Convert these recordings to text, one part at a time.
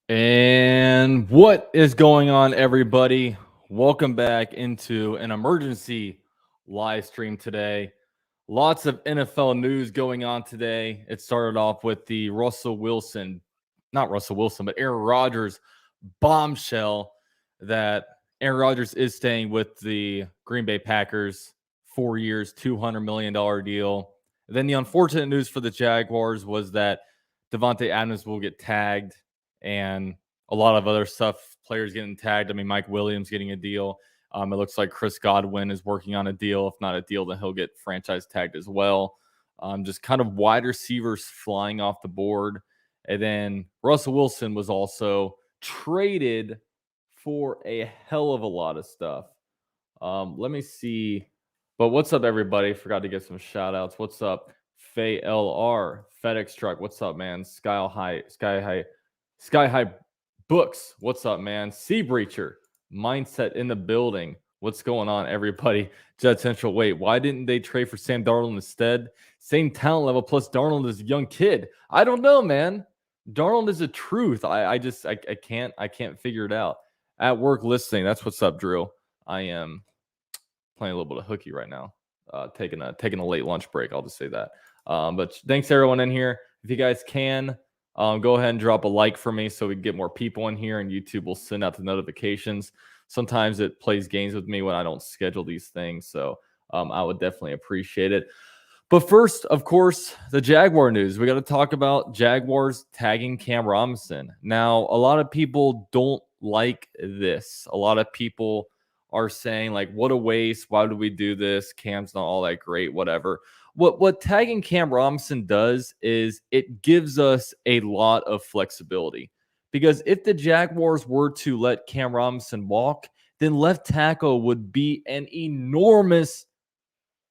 And what is going on, everybody? Welcome back into an emergency live stream today. Lots of NFL news going on today. It started off with the not Russell Wilson, but Aaron Rodgers bombshell that Aaron Rodgers is staying with the Green Bay Packers, 4 years, $200 million deal. Then the unfortunate news for the Jaguars was that Devontae Adams will get tagged and a lot of other stuff, players getting tagged. I mean, Mike Williams getting a deal. It looks like Chris Godwin is working on a deal. If not a deal, then he'll get franchise tagged as well. Just kind of wide receivers flying off the board. And then Russell Wilson was also traded for a hell of a lot of stuff. Let me see. But what's up, everybody? Forgot to get some shout outs. What's up? Faye LR, FedEx Truck. What's up, man? Sky High Books. What's up, man? Sea Breacher, Mindset in the building. What's going on, everybody? Jet Central. Wait, why didn't they trade for Sam Darnold instead? Same talent level, plus Darnold is a young kid. I don't know, man. Darnold is a truth. I can't figure it out. At work listening. That's what's up, Drew. I am playing a little bit of hooky right now. Taking a late lunch break. I'll just say that. But thanks everyone in here. If you guys can, go ahead and drop a like for me so we can get more people in here, and YouTube will send out the notifications. Sometimes it plays games with me when I don't schedule these things, so I would definitely appreciate it. But first, of course, the Jaguar news. We got to talk about Jaguars tagging Cam Robinson. Now, a lot of people don't like this. A lot of people are saying, like, what a waste. Why do we do this? Cam's not all that great, whatever. What tagging Cam Robinson does is it gives us a lot of flexibility. Because if the Jaguars were to let Cam Robinson walk, then left tackle would be an enormous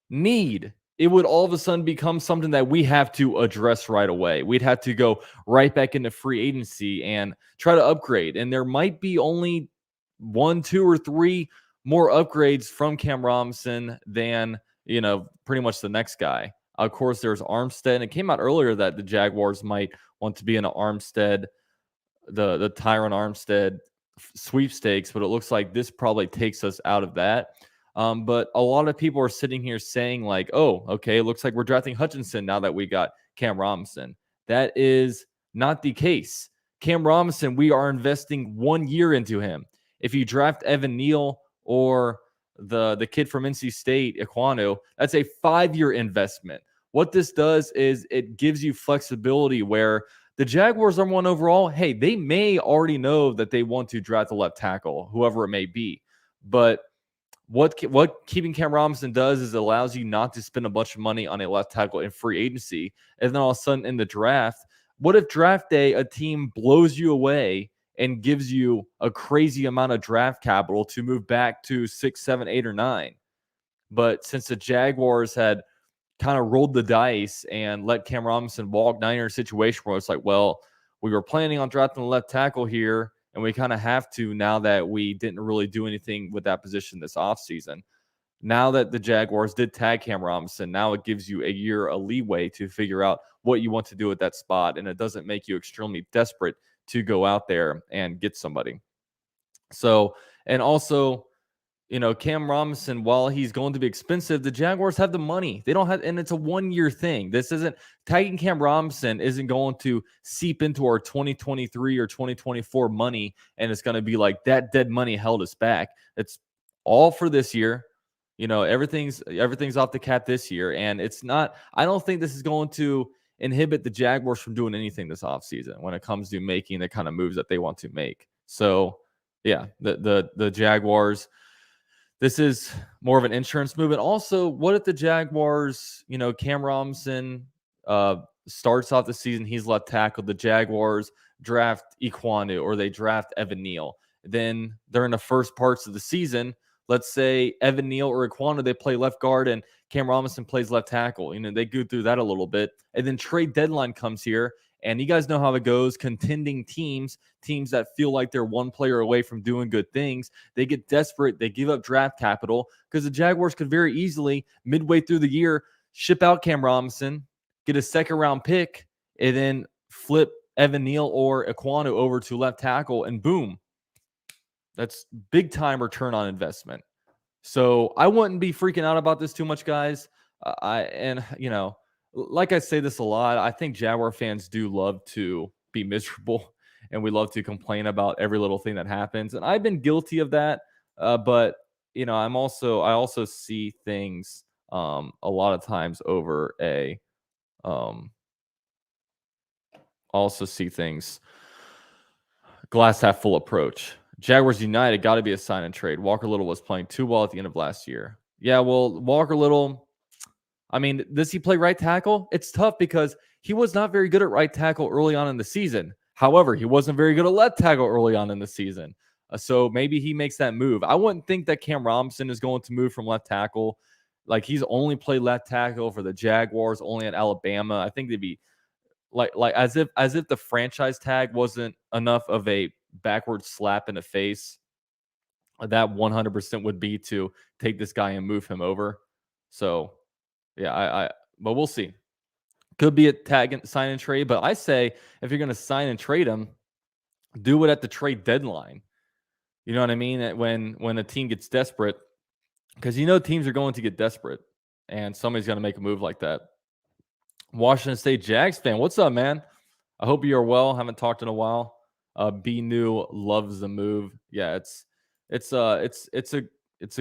need. It would all of a sudden become something that we have to address right away. We'd have to go right back into free agency and try to upgrade. And there might be only 1, 2, or 3 more upgrades from Cam Robinson than, pretty much the next guy. Of course, there's Armstead. And it came out earlier that the Jaguars might want to be in an Armstead, the Tyron Armstead sweepstakes, but it looks like this probably takes us out of that. But a lot of people are sitting here saying, like, oh, okay, it looks like we're drafting Hutchinson now that we got Cam Robinson. That is not the case. Cam Robinson, we are investing 1 year into him. If you draft Evan Neal or the kid from NC State, Ekwonu, that's a 5-year investment. What this does is it gives you flexibility where the Jaguars are 1 overall. Hey, they may already know that they want to draft a left tackle, whoever it may be. But what keeping Cam Robinson does is it allows you not to spend a bunch of money on a left tackle in free agency. And then all of a sudden in the draft, what if draft day a team blows you away and gives you a crazy amount of draft capital to move back to 6, 7, 8, or 9? But since the Jaguars had kind of rolled the dice and let Cam Robinson walk, now you're in a situation where it's like, well, we were planning on drafting the left tackle here, and we kind of have to now that we didn't really do anything with that position this offseason. Now that the Jaguars did tag Cam Robinson, now it gives you a year, a leeway to figure out what you want to do at that spot, and it doesn't make you extremely desperate to go out there and get somebody. So, and also, Cam Robinson, while he's going to be expensive, the Jaguars have the money. They don't have, and it's a 1-year thing. This isn't tagging Cam Robinson isn't going to seep into our 2023 or 2024 money, and it's going to be like that dead money held us back. It's all for this year. Everything's off the cap this year, and it's not. I don't think this is going to inhibit the Jaguars from doing anything this offseason when it comes to making the kind of moves that they want to make. So, yeah, the Jaguars. This is more of an insurance move. And also, what if the Jaguars, Cam Robinson starts off the season, he's left tackle. The Jaguars draft Ekwonu or they draft Evan Neal. Then during the first parts of the season, let's say Evan Neal or Ekwonu, they play left guard and Cam Robinson plays left tackle. They go through that a little bit. And then trade deadline comes here. And you guys know how it goes. Contending teams that feel like they're one player away from doing good things, they get desperate. They give up draft capital because the Jaguars could very easily, midway through the year, ship out Cam Robinson, get a second-round pick, and then flip Evan Neal or Ekwonu over to left tackle, and boom, that's big time return on investment. So I wouldn't be freaking out about this too much, guys. Like I say this a lot, I think Jaguar fans do love to be miserable, and we love to complain about every little thing that happens. And I've been guilty of that. But I also see things a lot of times over a also see things glass half full approach. Jaguars United got to be a sign and trade. Walker Little was playing too well at the end of last year. Yeah, well, Walker Little, I mean, does he play right tackle? It's tough because he was not very good at right tackle early on in the season. However, he wasn't very good at left tackle early on in the season. So maybe he makes that move. I wouldn't think that Cam Robinson is going to move from left tackle. Like, he's only played left tackle for the Jaguars, only at Alabama. I think they'd be like as if the franchise tag wasn't enough of a backward slap in the face. That 100% would be to take this guy and move him over. So yeah, but we'll see. Could be a tag and sign and trade, but I say if you're going to sign and trade him, do it at the trade deadline. You know what I mean? When a team gets desperate, because teams are going to get desperate, and somebody's going to make a move like that. Washington State Jags fan, what's up, man? I hope you are well. Haven't talked in a while. B New loves the move. Yeah, it's a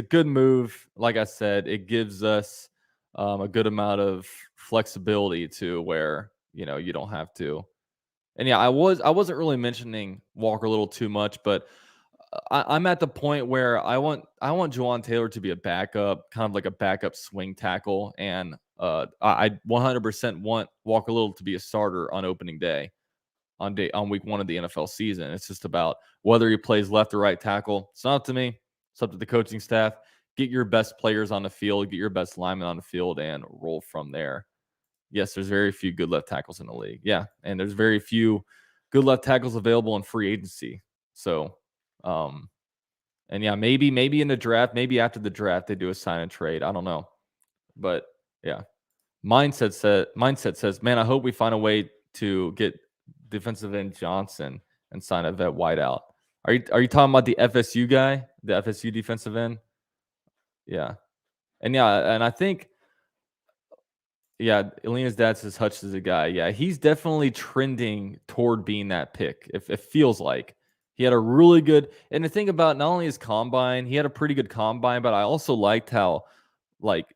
good move. Like I said, it gives us a good amount of flexibility to where you don't have to. And yeah, I wasn't really mentioning Walker Little too much, but I'm at the point where I want Juwan Taylor to be a backup, kind of like a backup swing tackle, and I 100% want Walker Little to be a starter on opening day, on week 1 of the NFL season. It's just about whether he plays left or right tackle. It's not up to me. It's up to the coaching staff. Get your best players on the field, get your best linemen on the field, and roll from there. Yes, there's very few good left tackles in the league. Yeah, and there's very few good left tackles available in free agency. So, and yeah, maybe in the draft, maybe after the draft, they do a sign and trade. I don't know, but yeah, mindset says, man, I hope we find a way to get defensive end Johnson and sign a vet wideout. Are you talking about the FSU guy, the FSU defensive end? Yeah, and I think. Yeah, Alina's dad says Hutch is a guy. Yeah, he's definitely trending toward being that pick. If it feels like he had a really good, and the thing about not only his combine, he had a pretty good combine, but I also liked how like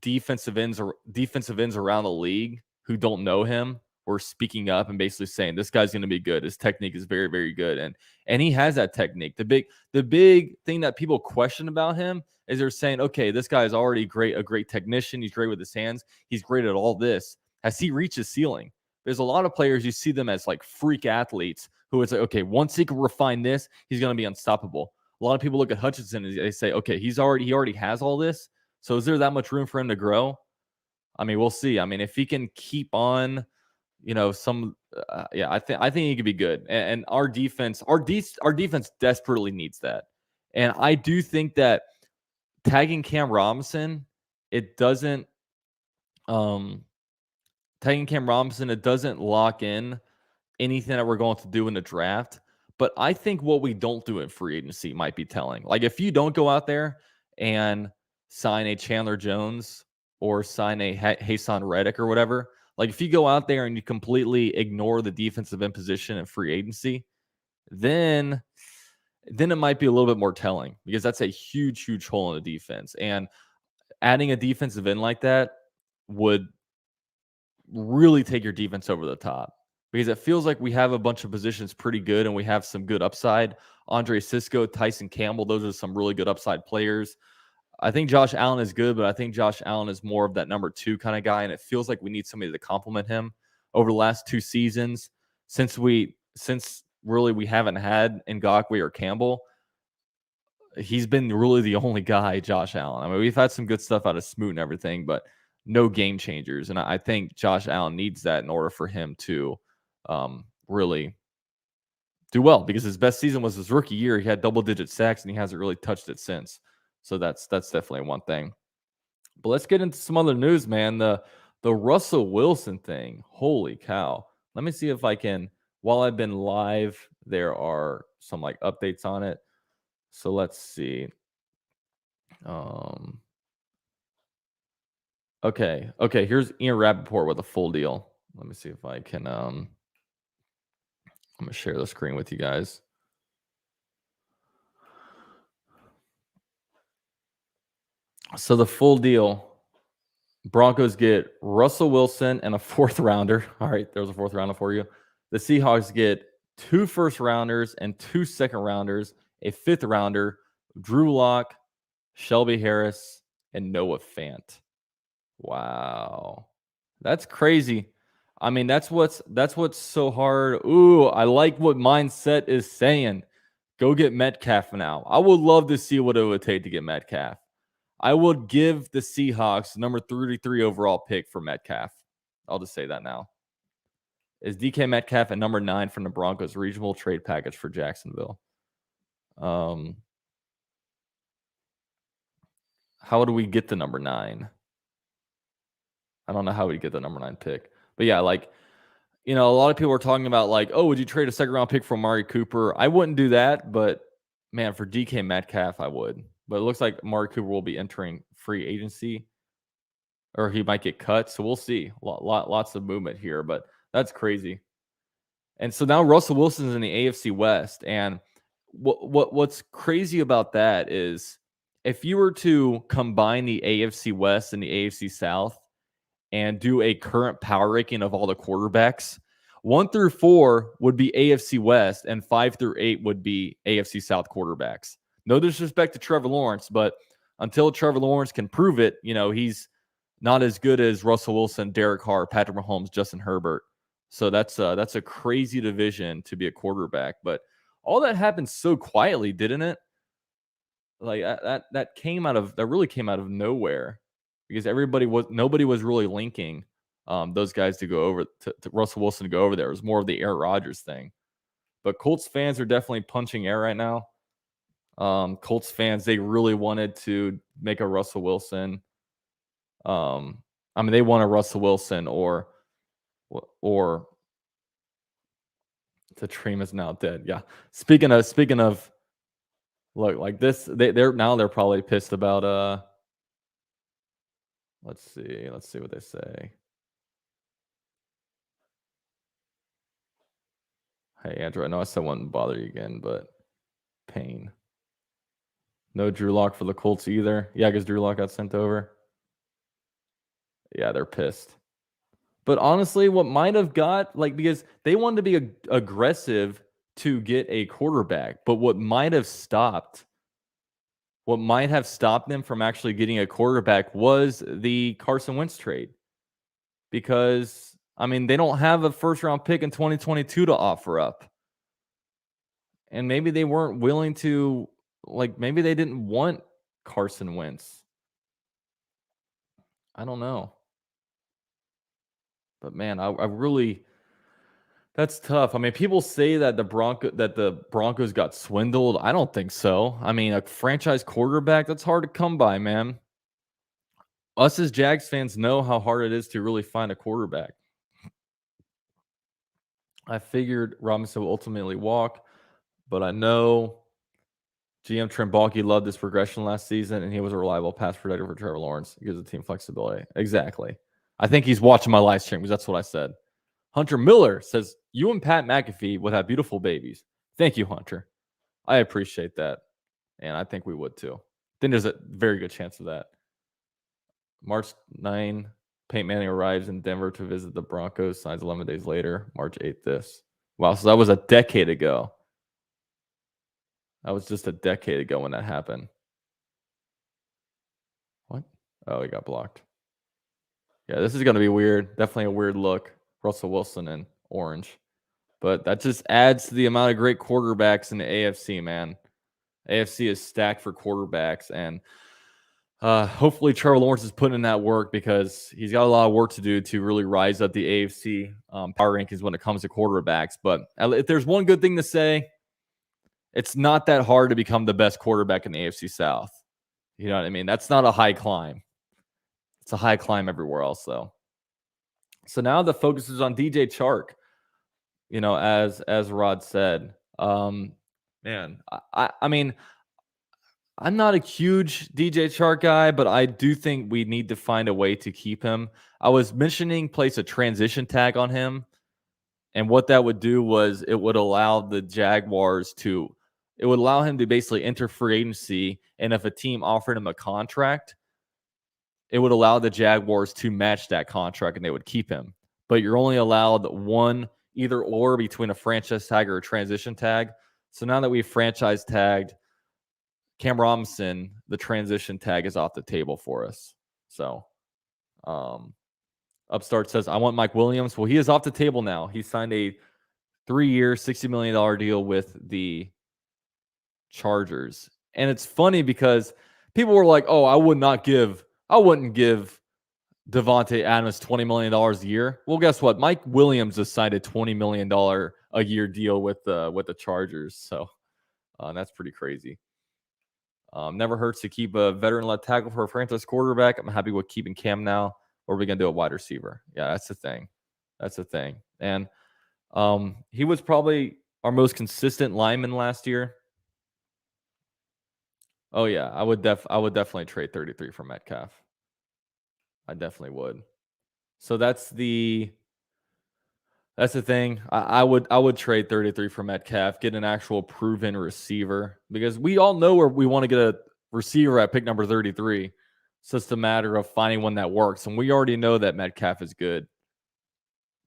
defensive ends around the league who don't know him were speaking up and basically saying this guy's going to be good. His technique is very, very good, and he has that technique. The big thing that people question about him is they're saying, okay, this guy is already a great technician. He's great with his hands. He's great at all this. Has he reached his ceiling? There's a lot of players, you see them as like freak athletes who it's like, okay, once he can refine this, he's going to be unstoppable. A lot of people look at Hutchinson and they say, okay, he already has all this. So is there that much room for him to grow? I mean, we'll see. I mean, if he can keep on, I think he could be good. And our defense desperately needs that. And I do think that tagging Cam Robinson, it doesn't lock in anything that we're going to do in the draft. But I think what we don't do in free agency might be telling. Like, if you don't go out there and sign a Chandler Jones or sign a Hassan Reddick or whatever, like if you go out there and you completely ignore the defensive end position in free agency, then it might be a little bit more telling, because that's a huge, huge hole in the defense. And adding a defensive end like that would really take your defense over the top, because it feels like we have a bunch of positions pretty good and we have some good upside. Andre Cisco, Tyson Campbell, those are some really good upside players. I think Josh Allen is good, but I think Josh Allen is more of that number 2 kind of guy, and it feels like we need somebody to complement him. Over the last 2 seasons, since really we haven't had Ngakoue or Campbell, he's been really the only guy, Josh Allen. I mean, we've had some good stuff out of Smoot and everything, but no game changers. And I think Josh Allen needs that in order for him to really do well, because his best season was his rookie year. He had double-digit sacks, and he hasn't really touched it since. So that's definitely one thing. But let's get into some other news, man. The Russell Wilson thing. Holy cow. Let me see if I can while I've been live, there are some like updates on it. So let's see. Okay. Here's Ian Rappaport with a full deal. Let me see if I can. I'm gonna share the screen with you guys. So the full deal. Broncos get Russell Wilson and a 4th rounder. All right, there's a 4th rounder for you. The Seahawks get 2 first rounders and 2 second rounders, a 5th rounder, Drew Lock, Shelby Harris, and Noah Fant. Wow. That's crazy. I mean, that's what's so hard. Ooh, I like what Mindset is saying. Go get Metcalf now. I would love to see what it would take to get Metcalf. I would give the Seahawks number 33 overall pick for Metcalf. I'll just say that now. Is DK Metcalf at number 9 from the Broncos regional trade package for Jacksonville? How do we get the number 9? I don't know how we get the number 9 pick. But yeah, like, a lot of people are talking about like, oh, would you trade a 2nd round pick for Amari Cooper? I wouldn't do that, but man, for DK Metcalf, I would. But it looks like Amari Cooper will be entering free agency, or he might get cut. So we'll see. Lots of movement here, but that's crazy. And so now Russell Wilson's in the AFC West, and what's crazy about that is if you were to combine the AFC West and the AFC South and do a current power ranking of all the quarterbacks, 1 through 4 would be AFC West, and 5 through 8 would be AFC South quarterbacks. No disrespect to Trevor Lawrence, but until Trevor Lawrence can prove it, he's not as good as Russell Wilson, Derek Carr, Patrick Mahomes, Justin Herbert. So that's a crazy division to be a quarterback. But all that happened so quietly, didn't it? Like that really came out of nowhere, because nobody was really linking those guys to go over to Russell Wilson to go over there. It was more of the Aaron Rodgers thing. But Colts fans are definitely punching air right now. Colts fans, they really wanted to make a Russell Wilson. They want a Russell Wilson or the dream is now dead. Yeah. Speaking of, look, like this, they're probably pissed about let's see what they say. Hey Andrew, I know I said I wouldn't bother you again, but pain. No Drew Lock for the Colts either. Yeah, because Drew Lock got sent over. Yeah, they're pissed. But honestly, what might have got, because they wanted to be aggressive to get a quarterback, but what might have stopped them from actually getting a quarterback was the Carson Wentz trade. Because, they don't have a 1st round pick in 2022 to offer up. And maybe they weren't willing to, maybe they didn't want Carson Wentz. I don't know. But man, I really, that's tough. People say that the Broncos got swindled. I don't think so. A franchise quarterback, that's hard to come by, man. Us as Jags fans know how hard it is to really find a quarterback. I figured Robinson will ultimately walk, but I know GM Trent Baalke loved this progression last season, and he was a reliable pass protector for Trevor Lawrence. He gives the team flexibility. Exactly. I think he's watching my live stream because that's what I said. Hunter Miller says, you and Pat McAfee would have beautiful babies. Thank you, Hunter. I appreciate that. And I think we would too. I think there's a very good chance of that. March 9, Peyton Manning arrives in Denver to visit the Broncos, signs 11 days later. March 8th, this. Wow, so that was a decade ago. That was just a decade ago when that happened. What? Oh, he got blocked. Yeah, this is going to be weird. Definitely a weird look. Russell Wilson in orange. But that just adds to the amount of great quarterbacks in the AFC, man. AFC is stacked for quarterbacks, and hopefully Trevor Lawrence is putting in that work, because he's got a lot of work to do to really rise up the AFC power rankings when it comes to quarterbacks. But if there's one good thing to say, it's not that hard to become the best quarterback in the AFC South. You know what I mean? That's not a high climb. It's a high climb everywhere else, though. So now the focus is on DJ Chark. as Rod said, man, I mean, I'm not a huge DJ Chark guy, but I do think we need to find a way to keep him. I was mentioning place a transition tag on him, and what that would do was it would allow the Jaguars to, it would allow him to basically enter free agency, and if a team offered him a contract, it would allow the Jaguars to match that contract and they would keep him. But you're only allowed one either or between a franchise tag or a transition tag. So now that we've franchise tagged Cam Robinson, the transition tag is off the table for us. So Upstart says, I want Mike Williams. Well, he is off the table now. He signed a 3-year, $60 million deal with the Chargers. And it's funny because people were like, oh, I wouldn't give Devontae Adams $20 million a year. Well, guess what? Mike Williams has signed a $20 million a year deal with the Chargers. So that's pretty crazy. Never hurts to keep a veteran left tackle for a franchise quarterback. I'm happy with keeping Cam now. Or are we going to do a wide receiver? Yeah, that's the thing. That's the thing. And he was probably our most consistent lineman last year. Oh yeah, I would definitely trade 33 for Metcalf. I definitely would. So that's the thing. I would trade 33 for Metcalf, get an actual proven receiver, because we all know where we want to get a receiver at pick number 33. It's just a matter of finding one that works, and we already know that Metcalf is good.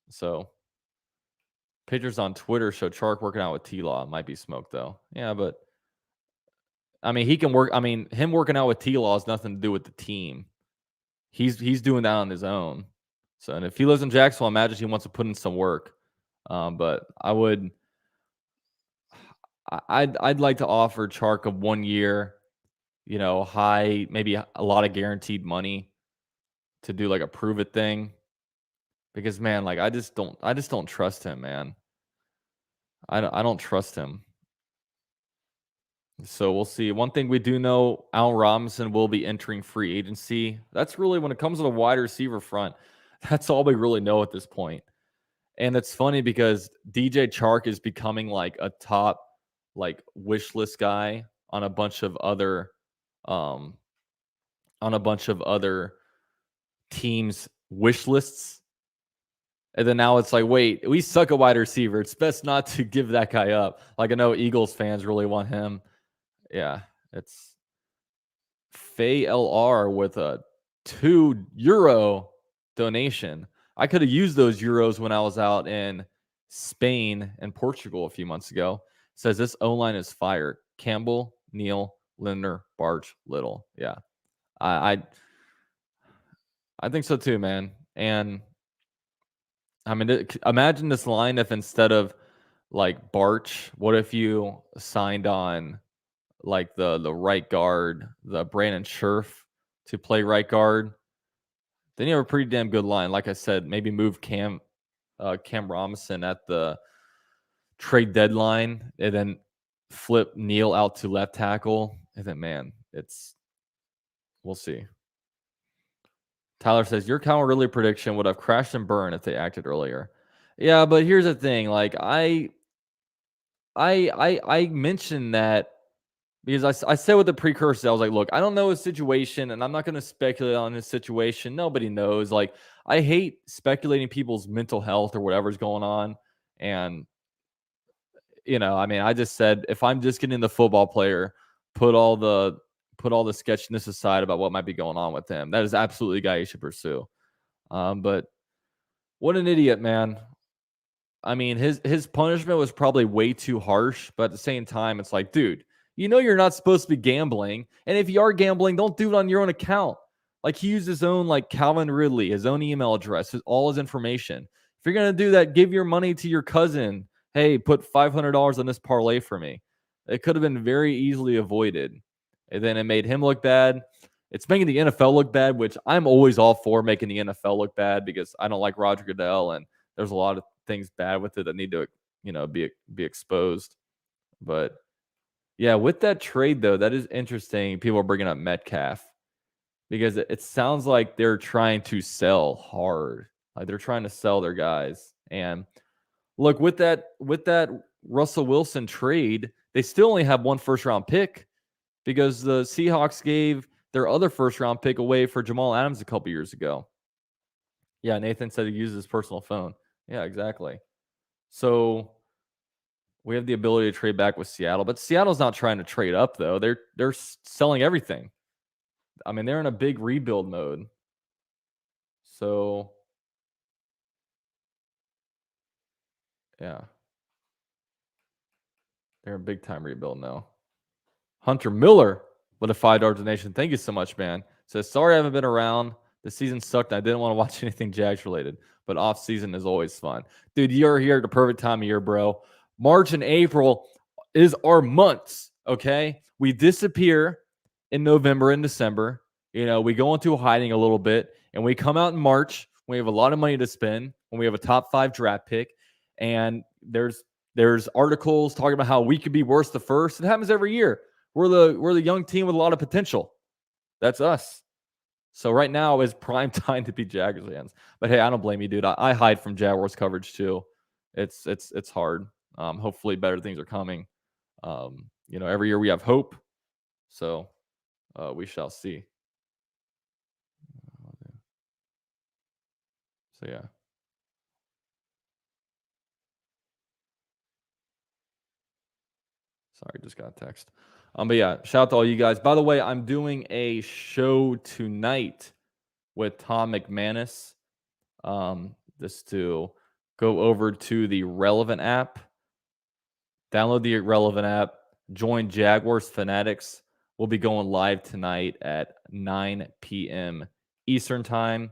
So pictures on Twitter show Chark working out with T-Law. Might be smoke though. Yeah, but I mean, he can work. I mean, him working out with T-Law has nothing to do with the team. He's doing that on his own. So, and if he lives in Jacksonville, I imagine he wants to put in some work. But I'd like to offer Chark a 1 year, high, maybe a lot of guaranteed money to do like a prove it thing. Because man, like I just don't trust him, man. I don't trust him. So we'll see. One thing we do know, Al Robinson will be entering free agency. That's really, when it comes to the wide receiver front, that's all we really know at this point. And it's funny because DJ Chark is becoming like a top like wish list guy on a bunch of other teams' wish lists. And then now it's like, wait, we suck at wide receiver. It's best not to give that guy up. Like I know Eagles fans really want him. Yeah, it's Faye LR with a €2 donation. I could have used those euros when I was out in Spain and Portugal a few months ago. Says this O-line is fire. Campbell, Neal, Lindner, Barge, Little. Yeah, I think so too, man. And I mean, imagine this line if instead of like Barch, what if you signed on like the right guard, the Brandon Scherf to play right guard? Then you have a pretty damn good line. Like I said, maybe move Cam Robinson at the trade deadline and then flip Neal out to left tackle. And then, man, we'll see. Tyler says, your Calvin Ridley prediction would have crashed and burned if they acted earlier. Yeah, but here's the thing. Like, I mentioned that because I said with the precursor, I was like, look, I don't know his situation, and I'm not going to speculate on his situation. Nobody knows. Like, I hate speculating people's mental health or whatever's going on. And, I mean, I just said, if I'm just getting the football player, put all the sketchiness aside about what might be going on with him. That is absolutely a guy you should pursue. But what an idiot, man. I mean, his punishment was probably way too harsh, but at the same time, it's like, dude, you're not supposed to be gambling. And if you are gambling, don't do it on your own account. Like, he used his own, like, Calvin Ridley, his own email address, all his information. If you're going to do that, give your money to your cousin. Hey, put $500 on this parlay for me. It could have been very easily avoided. And then it made him look bad. It's making the NFL look bad, which I'm always all for making the NFL look bad because I don't like Roger Goodell, and there's a lot of things bad with it that need to, be exposed. But yeah, with that trade though, that is interesting. People are bringing up Metcalf because it sounds like they're trying to sell hard. Like they're trying to sell their guys. And look, with that Russell Wilson trade, they still only have one first-round pick because the Seahawks gave their other first-round pick away for Jamal Adams a couple years ago. Yeah, Nathan said he uses his personal phone. Yeah, exactly. So we have the ability to trade back with Seattle, but Seattle's not trying to trade up, though. They're selling everything. I mean, they're in a big rebuild mode. So, yeah. They're in big time rebuild now. Hunter Miller with a $5 donation. Thank you so much, man. Says, sorry I haven't been around. The season sucked. I didn't want to watch anything Jags related, but off season is always fun. Dude, you're here at the perfect time of year, bro. March and April is our months, okay? We disappear in November and December. You know, we go into hiding a little bit, and we come out in March. We have a lot of money to spend when we have a top 5 draft pick, and there's articles talking about how we could be worse the first. It happens every year. We're the young team with a lot of potential. That's us. So right now is prime time to be Jaguars fans. But hey, I don't blame you, dude. I hide from Jaguars coverage too. It's hard. Hopefully better things are coming. You know, every year we have hope. So we shall see. So yeah. Sorry, just got a text. But yeah, shout out to all you guys. By the way, I'm doing a show tonight with Tom McManus. Just to go over to the Relevant app, download the Relevant app, join Jaguars Fanatics. We'll be going live tonight at 9 p.m. Eastern time.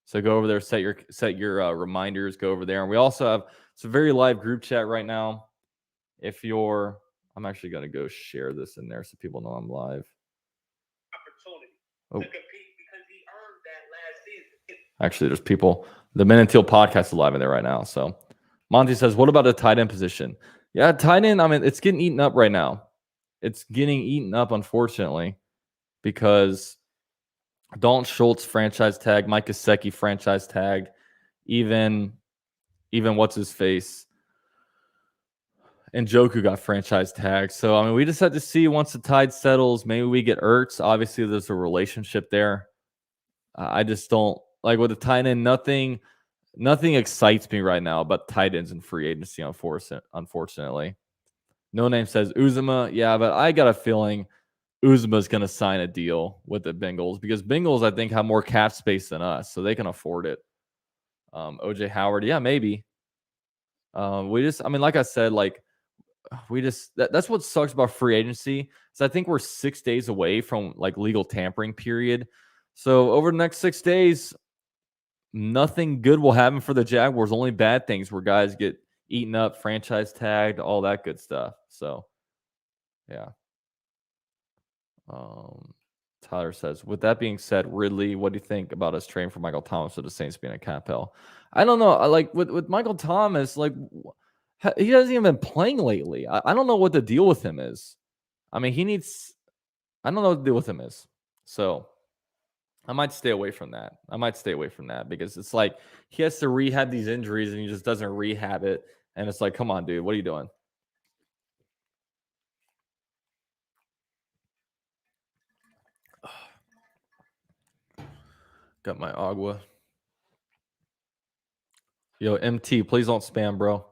So go over there, set your reminders, go over there. And we also have a very live group chat right now. If you're, I'm actually going to go share this in there so people know I'm live. Oh. To compete because he earned that last season. Actually, there's people. The Men and Teal podcast is live in there right now. So Monty says, what about the tight end position? Yeah, tight end, I mean, it's getting eaten up right now. It's getting eaten up, unfortunately, because Dalton Schultz franchise tag, Mike Gesicki franchise tag, even what's his face, and Njoku got franchise tagged. So I mean, we just had to see once the tide settles. Maybe we get Ertz. Obviously, there's a relationship there. I just don't like with the tight end. Nothing excites me right now about tight ends and free agency. Unfortunately, No Name says Uzomah. Yeah, but I got a feeling Uzomah's going to sign a deal with the Bengals because Bengals, I think, have more cap space than us, so they can afford it. OJ Howard, yeah, maybe. Like I said, that's what sucks about free agency. So I think we're 6 days away from like legal tampering period. So over the next 6 days, nothing good will happen for the Jaguars. Only bad things where guys get eaten up, franchise tagged, all that good stuff. So, yeah. Tyler says, with that being said, Ridley, what do you think about us trading for Michael Thomas or the Saints being a cap hell? I don't know. Like with Michael Thomas, like he hasn't even been playing lately. I don't know what the deal with him is. I mean, I don't know what the deal with him is. So I might stay away from that. Because it's like he has to rehab these injuries and he just doesn't rehab it. And it's like, come on, dude, what are you doing? Got my agua. Yo, MT, please don't spam, bro.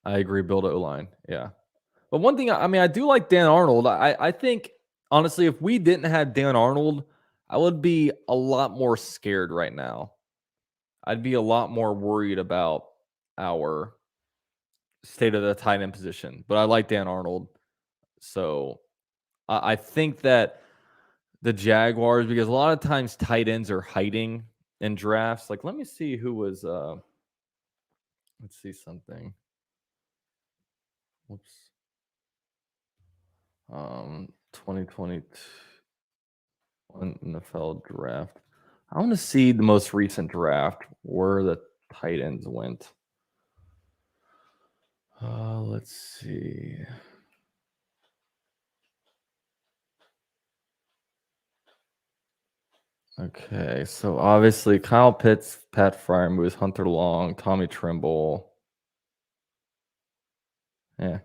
I agree. Build a O-line. Yeah. But one thing, I mean, I do like Dan Arnold. I think, honestly, if we didn't have Dan Arnold, I would be a lot more scared right now. I'd be a lot more worried about our state of the tight end position. But I like Dan Arnold. So I think that the Jaguars, because a lot of times tight ends are hiding in drafts. Like, let me see who was, let's see something. Whoops. 2022 NFL draft. I want to see the most recent draft where the tight ends went. Let's see. Okay, so obviously Kyle Pitts, Pat Freiermuth, Hunter Long, Tommy Trimble. Yeah.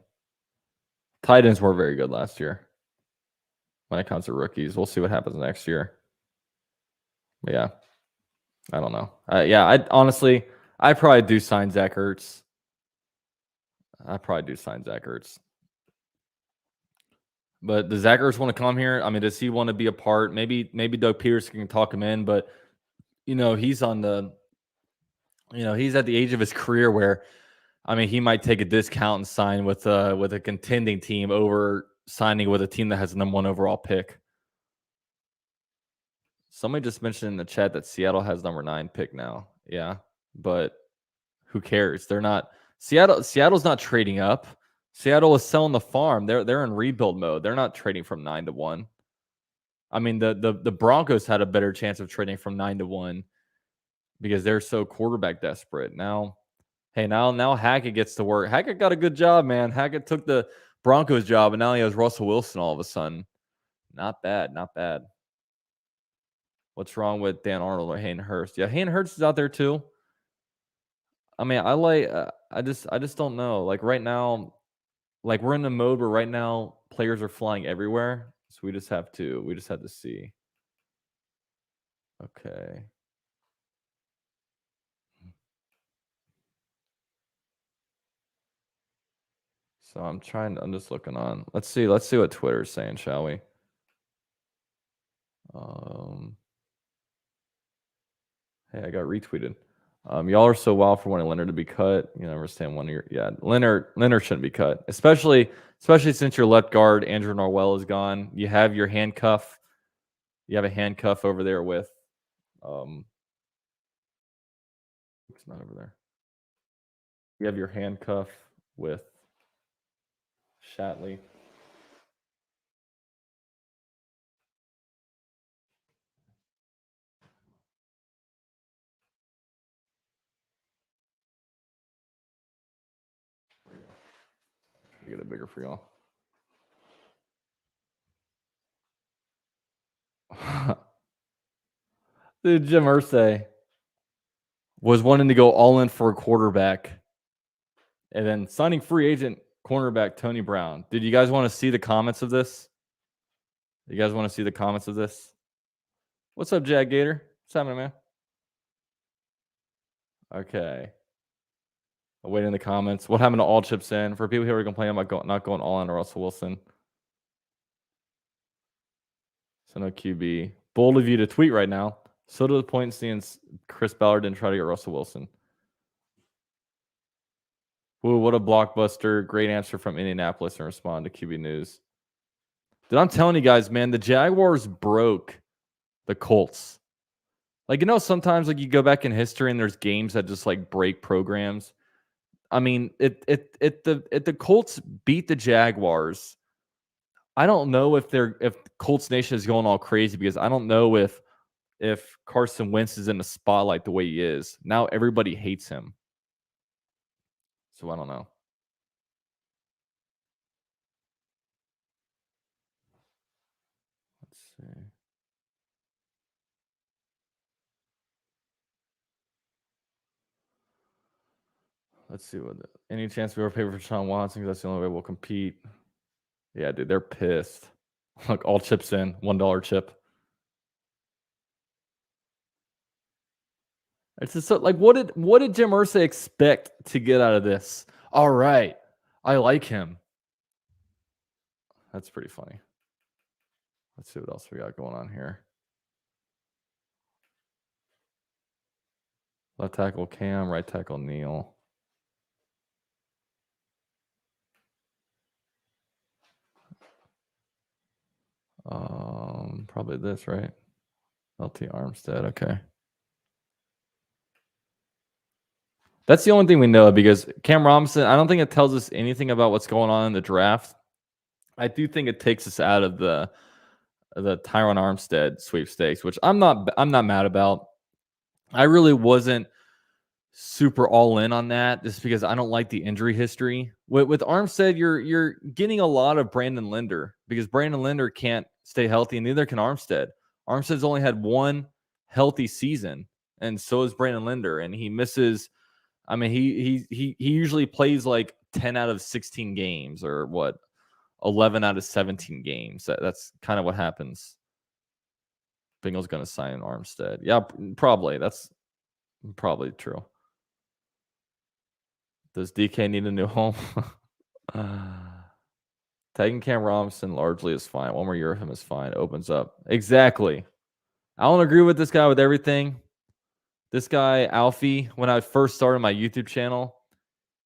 Tight ends were very good last year when it comes to rookies. We'll see what happens next year. But yeah, I don't know. I honestly, I probably do sign Zach Ertz. But does Zach Ertz want to come here? I mean, does he want to be a part? Maybe Doug Peterson can talk him in, but he's on the, he's at the age of his career where, I mean, he might take a discount and sign with a contending team over signing with a team that has the number 1 overall pick. Somebody just mentioned in the chat that Seattle has number 9 pick now. Yeah, but who cares? They're not Seattle's not trading up. Seattle is selling the farm. They're in rebuild mode. They're not trading from 9 to 1. I mean, the Broncos had a better chance of trading from 9 to 1 because they're so quarterback desperate. Now Hackett gets to work. Hackett got a good job, man. Hackett took the Broncos job, and now he has Russell Wilson all of a sudden. Not bad. What's wrong with Dan Arnold or Hayden Hurst? Yeah, Hayden Hurst is out there too. I mean, I just don't know. Like right now, like we're in the mode where right now players are flying everywhere. So we just have to see. Okay. So I'm just looking on. Let's see what Twitter's saying, shall we? Hey, I got retweeted. Y'all are so wild for wanting Leonard to be cut. You know, understand Leonard shouldn't be cut, especially since your left guard Andrew Norwell is gone. You have your handcuff. You have a handcuff over there with it's not over there. You have your handcuff with Shatley. Get it bigger for y'all. Dude, Jim Irsay was wanting to go all in for a quarterback and then signing free agent cornerback Tony Brown. Did you guys want to see the comments of this? What's up, Jag Gator? What's happening, man? Okay. I'll wait in the comments. What happened to all chips in? For people who are complaining about not going all in to Russell Wilson. So no QB. Bold of you to tweet right now. So to the point seeing Chris Ballard didn't try to get Russell Wilson. Ooh, what a blockbuster. Great answer from Indianapolis and respond to QB News. Dude, I'm telling you guys, man, the Jaguars broke the Colts. Like, sometimes like you go back in history and there's games that just like break programs. I mean, the Colts beat the Jaguars. I don't know if Colts Nation is going all crazy because I don't know if Carson Wentz is in the spotlight the way he is. Now everybody hates him. So I don't know. Let's see. Let's see any chance we ever pay for Sean Watson because that's the only way we'll compete. Yeah, dude, they're pissed. Look, all chips in, $1 chip. It's just like what did Jim Irsay expect to get out of this? All right, I like him. That's pretty funny. Let's see what else we got going on here. Left tackle Cam, right tackle Neal. Probably this, right? LT Armstead, okay. That's the only thing we know because Cam Robinson, I don't think it tells us anything about what's going on in the draft. I do think it takes us out of the Tyron Armstead sweepstakes, which I'm not mad about. I really wasn't super all in on that just because I don't like the injury history. With Armstead, you're getting a lot of Brandon Linder because Brandon Linder can't stay healthy and neither can Armstead. Armstead's only had one healthy season and so is Brandon Linder, and he misses. I mean, he usually plays like 10 out of 16 games or what, 11 out of 17 games. That's kind of what happens. Bengals going to sign Armstead. Yeah, probably. That's probably true. Does DK need a new home? Taking Cam Robinson largely is fine. One more year of him is fine. Opens up. Exactly. I don't agree with this guy with everything. This guy, Alfie, when I first started my YouTube channel,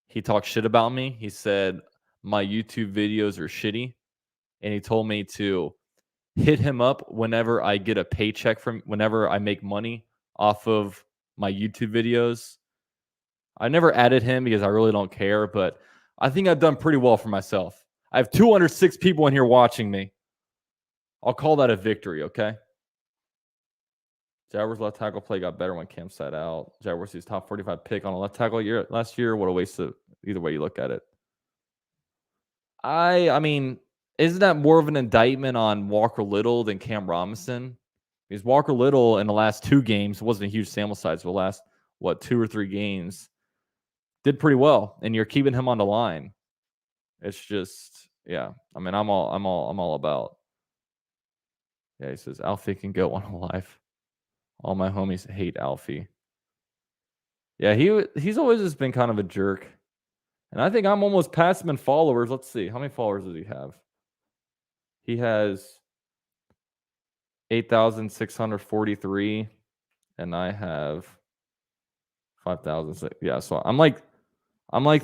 he talked shit about me. He said my YouTube videos are shitty. And he told me to hit him up whenever I get a paycheck whenever I make money off of my YouTube videos. I never added him because I really don't care, but I think I've done pretty well for myself. I have 206 people in here watching me. I'll call that a victory, okay? Jaguars left tackle play got better when Cam sat out. Jaguars his top 45 pick on a left tackle last year. What a waste of either way you look at it. I mean, isn't that more of an indictment on Walker Little than Cam Robinson? Because Walker Little in the last 2 games wasn't a huge sample size, but the last 2 or 3 games did pretty well, and you're keeping him on the line. It's just, yeah. I mean, I'm all about. Yeah, he says Alfie can go on live. All my homies hate Alfie. Yeah, he's always just been kind of a jerk. And I think I'm almost past him in followers. Let's see. How many followers does he have? He has 8,643. And I have 5,000. Yeah, so I'm like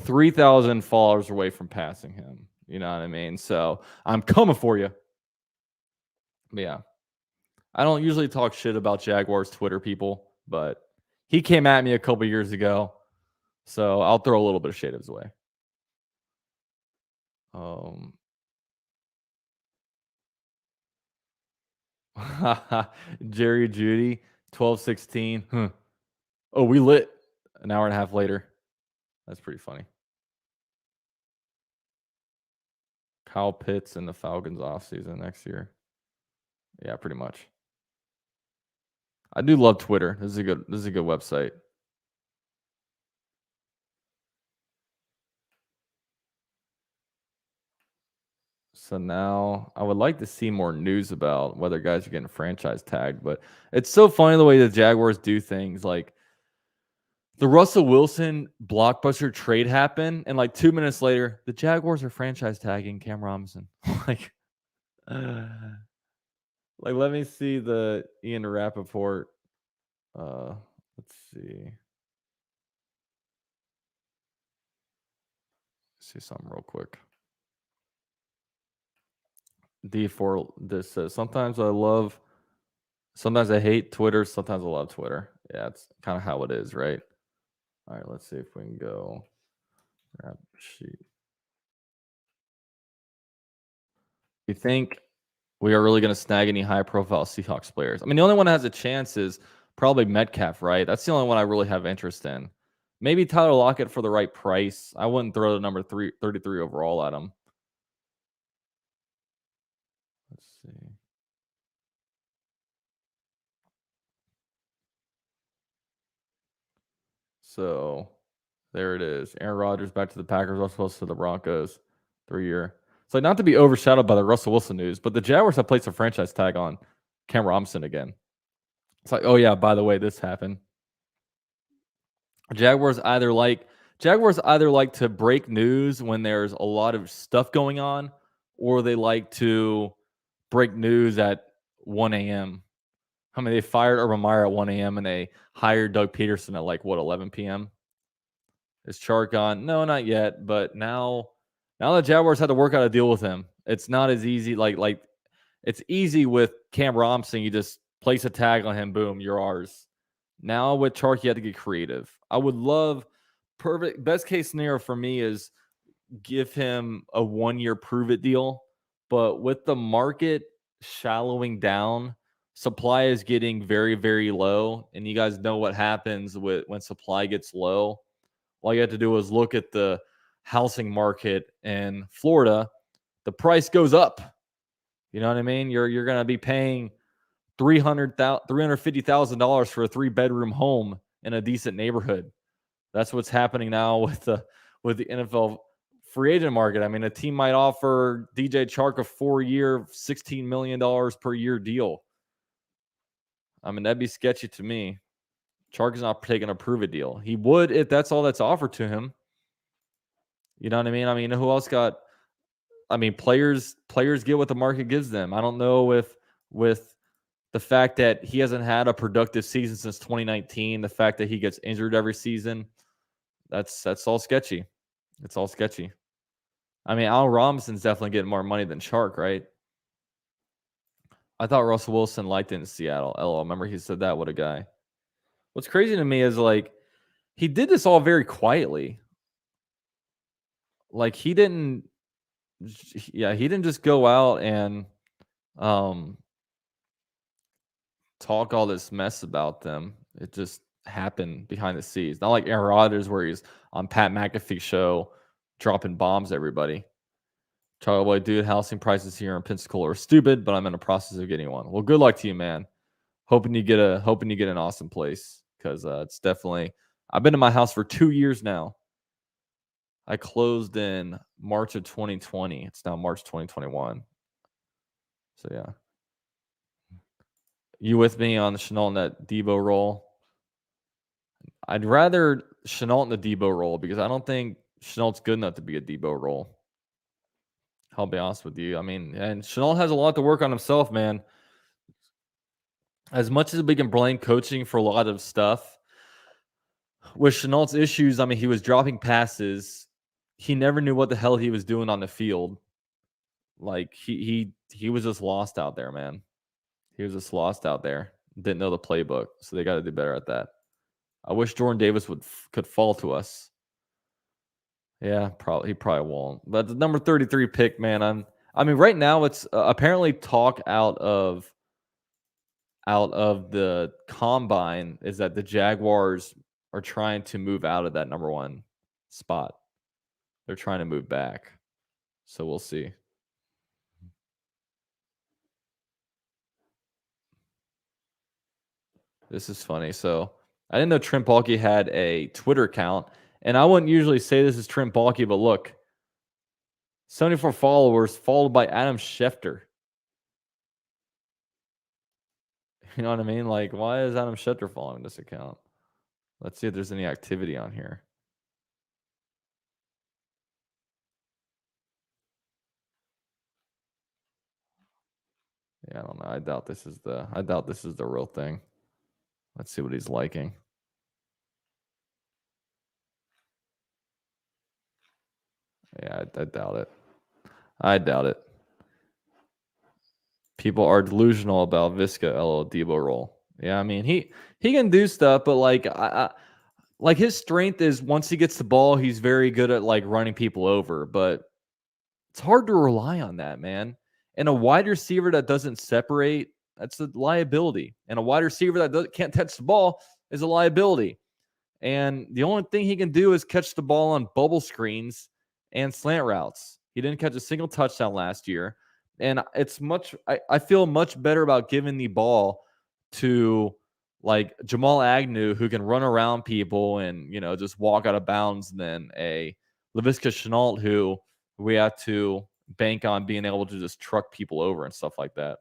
3,000 followers away from passing him. You know what I mean? So I'm coming for you. But yeah. I don't usually talk shit about Jaguars Twitter people, but he came at me a couple years ago. So I'll throw a little bit of shade his way. Jerry Judy, 12-16. Oh, we lit an hour and a half later. That's pretty funny. Kyle Pitts and the Falcons offseason next year. Yeah, pretty much. I do love Twitter. This is a good website. So now I would like to see more news about whether guys are getting franchise tagged, but it's so funny the way the Jaguars do things. Like the Russell Wilson blockbuster trade happened, and like 2 minutes later, the Jaguars are franchise tagging Cam Robinson. like, let me see the Ian Rappaport. Let's see. See something real quick. D4 this says sometimes I hate Twitter, sometimes I love Twitter. Yeah, it's kind of how it is, right? All right, let's see if we can go grab sheet. You think we are really going to snag any high profile Seahawks players? I mean, the only one that has a chance is probably Metcalf, right? That's the only one I really have interest in. Maybe Tyler Lockett for the right price. I wouldn't throw the number 33 overall at him. Let's see. So there it is. Aaron Rodgers back to the Packers, Russell Wilson to the Broncos, 3-year. It's like not to be overshadowed by the Russell Wilson news, but the Jaguars have placed a franchise tag on Cam Robinson again. It's like, oh yeah, by the way, this happened. Jaguars either like to break news when there's a lot of stuff going on, or they like to break news at 1 a.m. I mean, they fired Urban Meyer at 1 a.m. and they hired Doug Peterson at 11 p.m. Is Chark gone? No, not yet. But now the Jaguars had to work out a deal with him. It's not as easy. Like it's easy with Cam Robinson. You just place a tag on him. Boom, you're ours. Now with Chark, you had to get creative. I would love best case scenario for me is give him a 1-year prove it deal. But with the market shallowing down, supply is getting very, very low. And you guys know what happens when supply gets low. All you have to do is look at the housing market in Florida. The price goes up. You know what I mean? You're going to be paying $350,000 for a 3-bedroom home in a decent neighborhood. That's what's happening now with the NFL free agent market. I mean, a team might offer DJ Chark a 4-year, $16 million per year deal. I mean, that'd be sketchy to me. Chark is not taking a prove it deal. He would if that's all that's offered to him. You know what I mean? I mean, who else got? I mean, players get what the market gives them. I don't know if with the fact that he hasn't had a productive season since 2019, the fact that he gets injured every season, that's all sketchy. It's all sketchy. I mean, Al Robinson's definitely getting more money than Chark, right? I thought Russell Wilson liked it in Seattle. LOL, remember he said that? What a guy. What's crazy to me is like he did this all very quietly. Like he didn't just go out and talk all this mess about them. It just happened behind the scenes. Not like Aaron Rodgers where he's on Pat McAfee show dropping bombs everybody. Charlie Boy, dude, housing prices here in Pensacola are stupid, but I'm in the process of getting one. Well, good luck to you, man. Hoping you get an awesome place because it's definitely. I've been in my house for 2 years now. I closed in March of 2020. It's now March 2021. So yeah. You with me on the Chenault and that Debo roll? I'd rather Chenault and the Debo roll because I don't think Chenault's good enough to be a Debo roll. I'll be honest with you. I mean, and Chenault has a lot to work on himself, man. As much as we can blame coaching for a lot of stuff, with Chenault's issues, I mean, he was dropping passes. He never knew what the hell he was doing on the field. Like he was just lost out there, man. He was just lost out there. Didn't know the playbook, so they got to do better at that. I wish Jordan Davis could fall to us. Yeah, he probably won't. But the number 33 pick, man, I mean, right now it's apparently talk out of the combine is that the Jaguars are trying to move out of that number 1 spot. They're trying to move back. So we'll see. This is funny. So I didn't know Trent Baalke had a Twitter account. And I wouldn't usually say this is Trent Baalke, but look, 74 followers, followed by Adam Schefter. You know what I mean? Like, why is Adam Schefter following this account? Let's see if there's any activity on here. Yeah, I don't know. I doubt this is the real thing. Let's see what he's liking. Yeah, I doubt it. I doubt it. People are delusional about Visca LL Debo roll. Yeah, I mean he can do stuff, but like like his strength is once he gets the ball, he's very good at like running people over, but it's hard to rely on that, man. And a wide receiver that doesn't separate, that's a liability. And a wide receiver that can't touch the ball is a liability. And the only thing he can do is catch the ball on bubble screens and slant routes. He didn't catch a single touchdown last year. And I feel much better about giving the ball to like Jamal Agnew, who can run around people and, you know, just walk out of bounds, than a Laviska Shenault, who we have to bank on being able to just truck people over and stuff like that.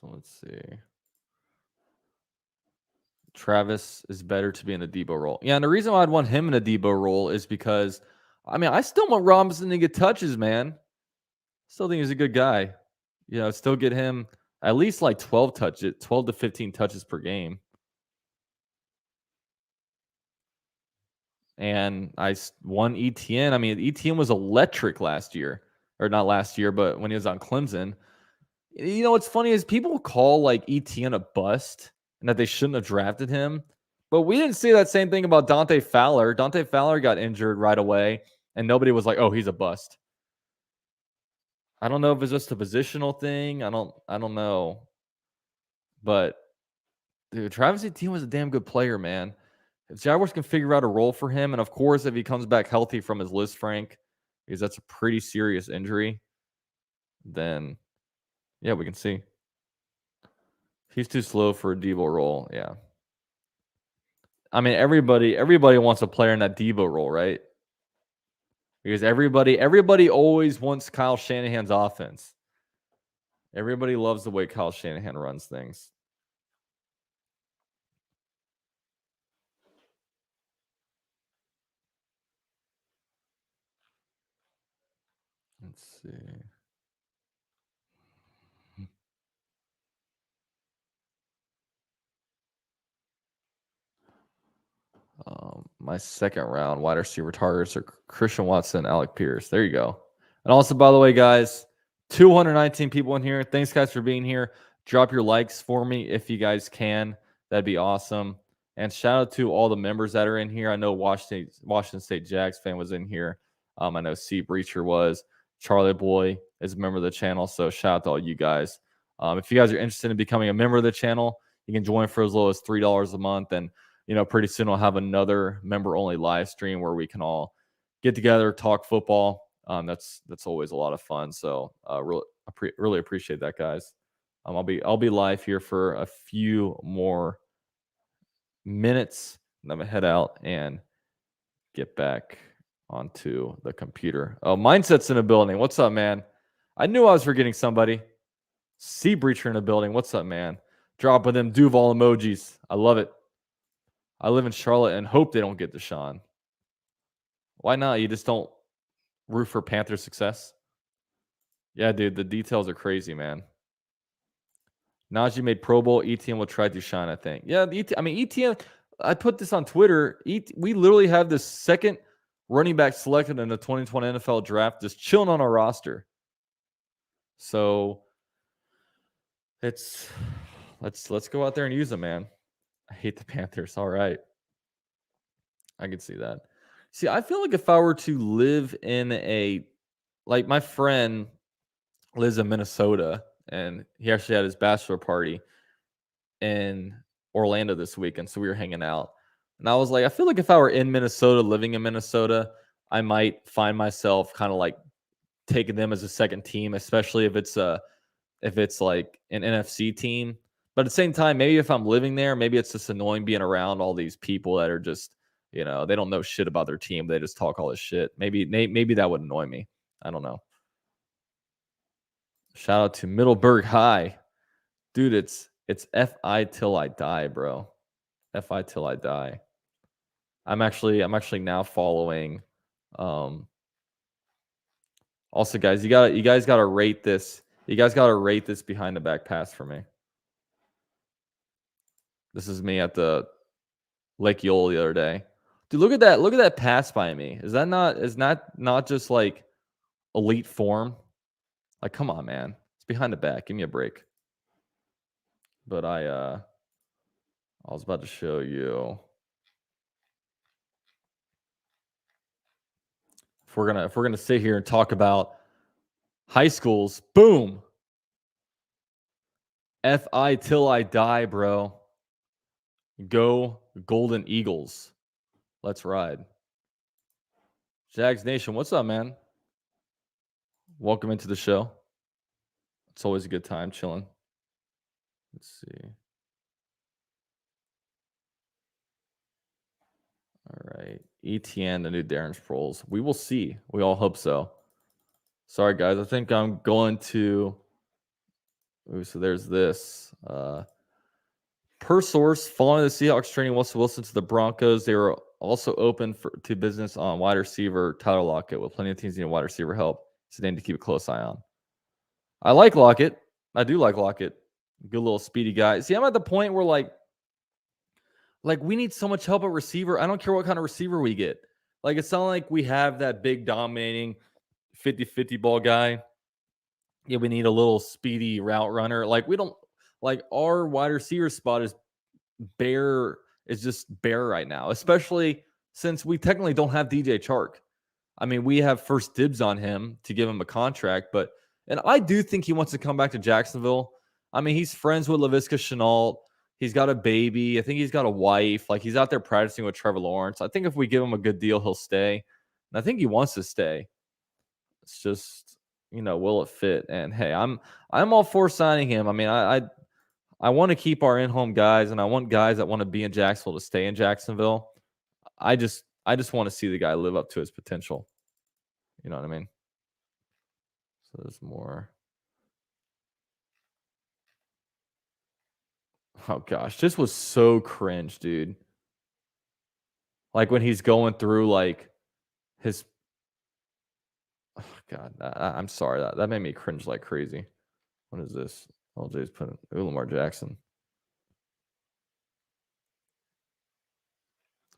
So let's see. Travis is better to be in a Debo role. Yeah, and the reason why I'd want him in a Debo role is because, I mean, I still want Robinson to get touches, man. Still think he's a good guy. You know, still get him at least like 12 to 15 touches per game. And I won ETN. I mean, ETN was electric last year, or not last year, but when he was on Clemson. You know, what's funny is people call like ETN a bust and that they shouldn't have drafted him. But we didn't say that same thing about Dante Fowler. Dante Fowler got injured right away, and nobody was like, "Oh, he's a bust." I don't know if it's just a positional thing. I don't know. But dude, Travis Etienne was a damn good player, man. If Jaguars can figure out a role for him, and of course, if he comes back healthy from his Liz Frank, because that's a pretty serious injury, then yeah, we can see. He's too slow for a Debo role. Yeah. I mean, everybody wants a player in that Debo role, right? Because everybody always wants Kyle Shanahan's offense. Everybody loves the way Kyle Shanahan runs things. Let's see. My second round wide receiver targets are Christian Watson, Alec Pierce. There you go. And also, by the way, guys, 219 people in here. Thanks, guys, for being here. Drop your likes for me if you guys can. That'd be awesome. And shout out to all the members that are in here. I know Washington State Jags fan was in here. I know C Breacher was. Charlie Boy is a member of the channel. So shout out to all you guys. If you guys are interested in becoming a member of the channel, you can join for as low as $3 a month. And pretty soon I'll have another member-only live stream where we can all get together, talk football. That's always a lot of fun. So really appreciate that, guys. I'll be live here for a few more minutes, and I'm gonna head out and get back onto the computer. Oh, Mindset's in a building. What's up, man? I knew I was forgetting somebody. Sea Breacher in a building. What's up, man? Dropping them Duval emojis. I love it. I live in Charlotte and hope they don't get Deshaun. Why not? You just don't root for Panther success? Yeah, dude, the details are crazy, man. Najee made Pro Bowl. ETN will try Deshaun, I think. Yeah, ETN, I put this on Twitter. We literally have the second running back selected in the 2020 NFL draft just chilling on our roster. So let's go out there and use them, man. I hate the Panthers. All right. I can see that. See, I feel like if I were to live in like my friend lives in Minnesota, and he actually had his bachelor party in Orlando this weekend, so we were hanging out. And I was like, I feel like if I were in Minnesota, living in Minnesota, I might find myself kind of like taking them as a second team, especially if it's like an NFC team. But at the same time, maybe if I'm living there, maybe it's just annoying being around all these people that are just, they don't know shit about their team. They just talk all this shit. Maybe that would annoy me. I don't know. Shout out to Middleburg High. Dude, it's FI till I die, bro. FI till I die. I'm actually now following. Also, guys, you guys gotta rate this. You guys gotta rate this behind the back pass for me. This is me at the Lake Eola the other day. Dude, look at that. Look at that pass by me. Is that not just like elite form? Like, come on, man. It's behind the back. Give me a break. But I was about to show you. If we're gonna sit here and talk about high schools, boom. FI till I die, bro. Go Golden Eagles. Let's ride. Jags Nation, what's up, man? Welcome into the show. It's always a good time chilling. Let's see. All right. ETN, the new Darren Sproles. We will see. We all hope so. Sorry, guys. I think I'm going to. So there's this. Per source, following the Seahawks training Russell Wilson to the Broncos, they were also open to business on wide receiver Tyler Lockett, with plenty of teams needing wide receiver help. It's a name to keep a close eye on. I like Lockett. I do like Lockett. Good little speedy guy. See, I'm at the point where like we need so much help at receiver. I don't care what kind of receiver we get. Like, it's not like we have that big dominating 50-50 ball guy. Yeah, we need a little speedy route runner. Like, we don't like our wide receiver spot is just bare right now, especially since we technically don't have DJ Chark. I mean, we have first dibs on him to give him a contract, and I do think he wants to come back to Jacksonville. I mean, he's friends with Laviska Shenault. He's got a baby. I think he's got a wife. Like, he's out there practicing with Trevor Lawrence. I think if we give him a good deal, he'll stay. And I think he wants to stay. It's just, will it fit? And hey, I'm all for signing him. I mean, I want to keep our in-home guys, and I want guys that want to be in Jacksonville to stay in Jacksonville. I just want to see the guy live up to his potential. You know what I mean? So there's more. Oh gosh, this was so cringe, dude. Like when he's going through like his. Oh God, I'm sorry that made me cringe like crazy. What is this? LJ's putting Lamar Jackson.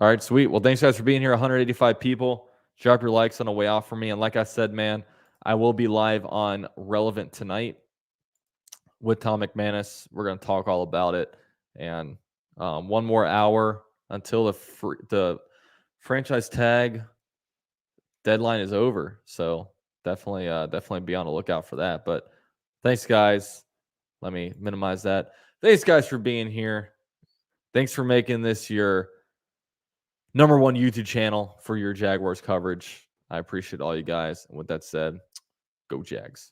All right, sweet. Well, thanks guys for being here. 185 people. Drop your likes on the way off for me. And like I said, man, I will be live on Relevant tonight with Tom McManus. We're going to talk all about it. And one more hour until the franchise tag deadline is over. So definitely be on the lookout for that. But thanks, guys. Let me minimize that. Thanks, guys, for being here. Thanks for making this your number one YouTube channel for your Jaguars coverage. I appreciate all you guys. And with that said, go Jags.